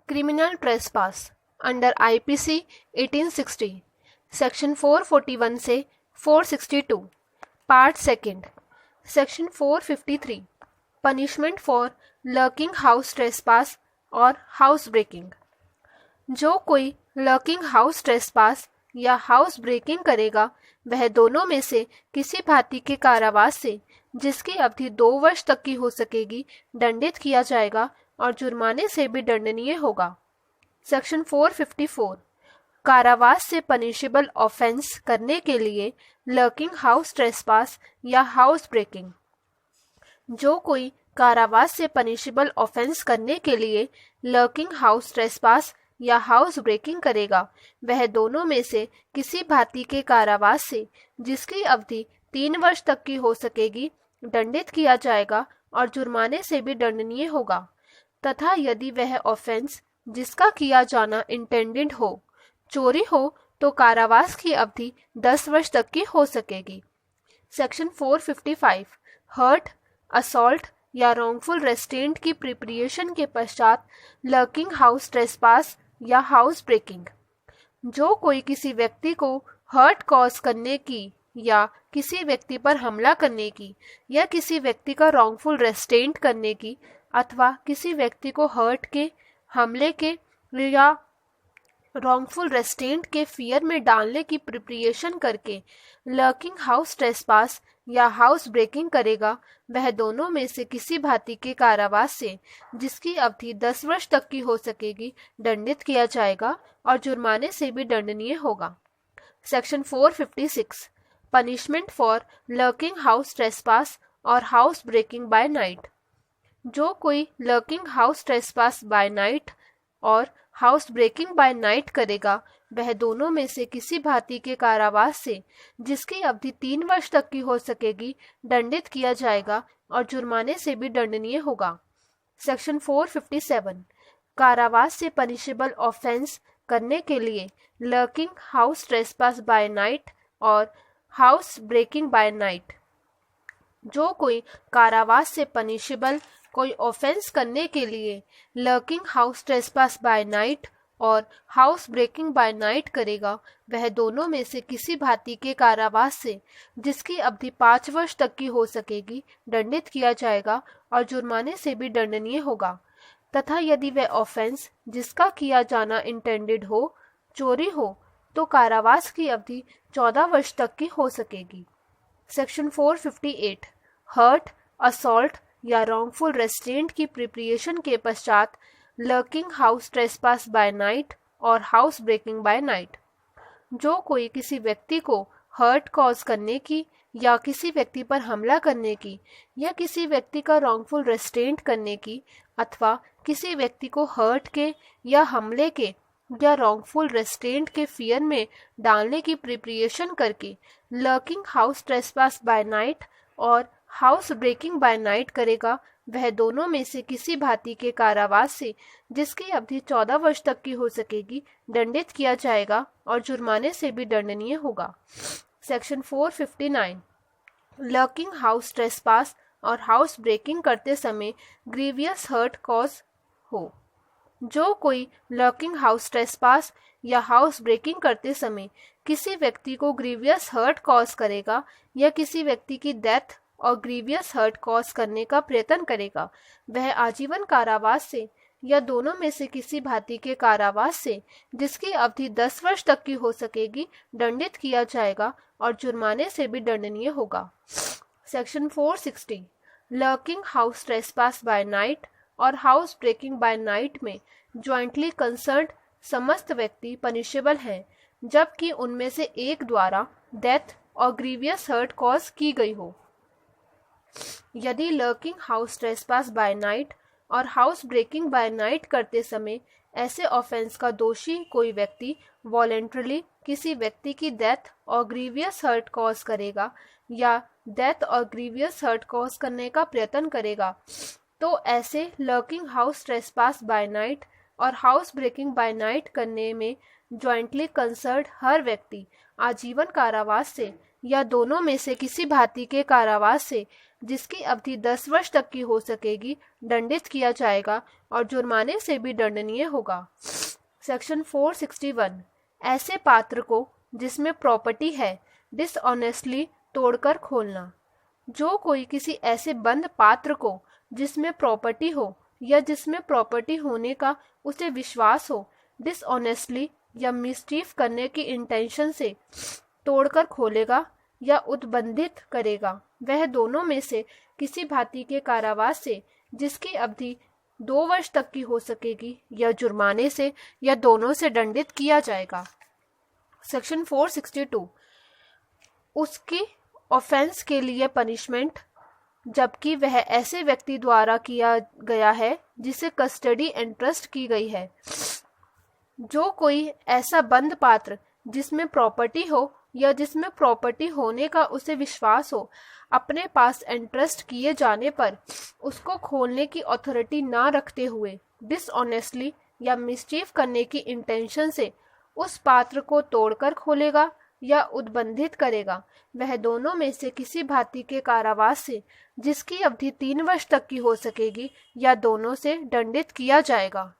Criminal trespass under IPC 1860 section 441 से 462 part second section 453 punishment for lurking house trespass और house breaking. जो कोई lurking house trespass या house breaking करेगा वह दोनों में से किसी भांति के कारावास से जिसकी अवधि 2 वर्ष तक की हो सकेगी दंडित किया जाएगा और जुर्माने से भी दंडनीय होगा। सेक्शन 454 कारावास से पनिशेबल ऑफेंस करने के लिए लर्किंग हाउस ट्रेसपास या हाउस ब्रेकिंग। जो कोई कारावास से पनिशेबल ऑफेंस करने के लिए लर्किंग हाउस ट्रेसपास या हाउस ब्रेकिंग करेगा वह दोनों में से किसी भांति के कारावास से जिसकी अवधि 3 वर्ष तक की हो सकेगी दंडित किया जाएगा और जुर्माने से भी दंडनीय होगा तथा यदि वह ऑफेंस जिसका किया जाना इंटेंडेड हो चोरी हो तो कारावास की अवधि 10 वर्ष तक की हो सकेगी। सेक्शन 455 हर्ट, असॉल्ट या रॉन्गफुल रेस्ट्रेंट की प्रिपरेशन के पश्चात लर्किंग हाउस ट्रेसपास या हाउस ब्रेकिंग। जो कोई किसी व्यक्ति को हर्ट कॉज करने की या किसी व्यक्ति पर हमला करने की या किसी व्यक्ति का रॉन्गफुल रेस्ट्रेंट करने की अथवा किसी व्यक्ति को हर्ट के, हमले के या रॉन्गफुल रेस्ट्रेंट के फियर में डालने की प्रिपरेशन करके लर्किंग हाउस ट्रेसपास या हाउस ब्रेकिंग करेगा वह दोनों में से किसी भांति के कारावास से जिसकी अवधि 10 वर्ष तक की हो सकेगी दंडित किया जाएगा और जुर्माने से भी दंडनीय होगा। Section 456 punishment for lurking house trespass और हाउस ब्रेकिंग बाय नाइट। जो कोई lurking house trespass by night और हाउस ब्रेकिंग बाय नाइट करेगा वह दोनों में से किसी भांति के कारावास से जिसकी अवधि 3 वर्ष तक की हो सकेगी दंडित किया जाएगा और जुर्माने से भी दंडनीय होगा। सेक्शन 457 कारावास से पनिशेबल ऑफेंस करने के लिए lurking house trespass by night और हाउस ब्रेकिंग बाय नाइट। जो कोई कारावास से पनिशेबल कोई ऑफेंस करने के लिए lurking house trespass by night और हाउस ब्रेकिंग बाय नाइट करेगा वह दोनों में से किसी भांति के कारावास से जिसकी अवधि 5 वर्ष तक की हो सकेगी दंडित किया जाएगा और जुर्माने से भी दंडनीय होगा तथा यदि वह ऑफेंस जिसका किया जाना इंटेंडेड हो चोरी हो तो कारावास की अवधि 14 वर्ष तक की हो सकेगी। सेक्शन 458 हर्ट, असॉल्ट या रॉन्गफुल रेस्ट्रेंट की प्रिपरेशन के पश्चात lurking house trespass by night और हाउस ब्रेकिंग बाय नाइट। जो कोई किसी व्यक्ति को हर्ट कॉज करने की या किसी व्यक्ति पर हमला करने की या किसी व्यक्ति का रॉन्गफुल रेस्ट्रेंट करने की अथवा किसी व्यक्ति को हर्ट के या हमले के या रॉन्गफुल रेस्ट्रेंट के फियर में डालने की प्रिपरेशन करके lurking house trespass by night और हाउस ब्रेकिंग बाय नाइट करेगा वह दोनों में से किसी भांति के कारावास से जिसकी अवधि 14 वर्ष तक की हो सकेगी दंडित किया जाएगा और जुर्माने से भी दंडनीय होगा। सेक्शन 459 लर्किंग हाउस ट्रेसपास और हाउस ब्रेकिंग करते समय ग्रीवियस हर्ट कॉज हो। जो कोई लर्किंग हाउस ट्रेसपास या हाउस ब्रेकिंग करते समय किसी व्यक्ति को ग्रीवियस हर्ट कॉज करेगा या किसी व्यक्ति की डेथ और ग्रीवियस हर्ट कॉज करने का प्रयत्न करेगा वह आजीवन कारावास से या दोनों में से किसी भांति के कारावास से जिसकी अवधि 10 वर्ष तक की हो सकेगी दंडित किया जाएगा और जुर्माने से भी दंडनीय होगा। Section 460 lurking house trespass by night और हाउस ब्रेकिंग बाय नाइट में ज्वाइंटली कंसर्न्ड समस्त व्यक्ति पनिशेबल हैं जबकि उनमें से एक द्वारा डेथ और ग्रीवियस हर्ट कॉज की गई हो। यदि lurking house trespass by night और हाउस ब्रेकिंग बाय नाइट करते समय ऐसे ऑफेंस का दोषी कोई व्यक्ति वॉलेंटरली किसी व्यक्ति की डेथ और ग्रीवियस हर्ट कॉज करेगा या डेथ और ग्रीवियस हर्ट कॉज करने का प्रयत्न करेगा तो ऐसे lurking house trespass by night और हाउस ब्रेकिंग बाय नाइट करने में ज्वाइंटली कंसर्न्ड हर व्यक्ति आजीवन कारावास से या दोनों में से किसी भांति के कारावास से जिसकी अवधि 10 वर्ष तक की हो सकेगी दंडित किया जाएगा और जुर्माने से भी दंडनीय होगा। सेक्शन 461 ऐसे पात्र को जिसमें प्रॉपर्टी है डिसऑनेस्टली तोड़कर खोलना। जो कोई किसी ऐसे बंद पात्र को जिसमें प्रॉपर्टी हो या जिसमें प्रॉपर्टी होने का उसे विश्वास हो डिसऑनेस्टली या मिसचीफ करने की इंटेंशन से तोड़कर खोलेगा या उद्बंधित करेगा, वह दोनों में से किसी भांति के कारावास से जिसकी अवधि 2 वर्ष तक की हो सकेगी या जुर्माने से या दोनों से दंडित किया जाएगा। सेक्शन 462 उसकी ऑफेंस के लिए पनिशमेंट जबकि वह ऐसे व्यक्ति द्वारा किया गया है जिसे कस्टडी एंट्रस्ट की गई है। जो कोई ऐसा बंद पात्र जिसमें प्रॉपर्टी हो या जिसमें प्रॉपर्टी होने का उसे विश्वास हो अपने पास एंट्रस्ट किए जाने पर उसको खोलने की अथॉरिटी ना रखते हुए डिसऑनेस्टली या मिसचीफ करने की इंटेंशन से उस पात्र को तोड़कर खोलेगा या उद्बंधित करेगा, वह दोनों में से किसी भांति के कारावास से जिसकी अवधि 3 वर्ष तक की हो सकेगी या दोनों से दंडित किया जाएगा।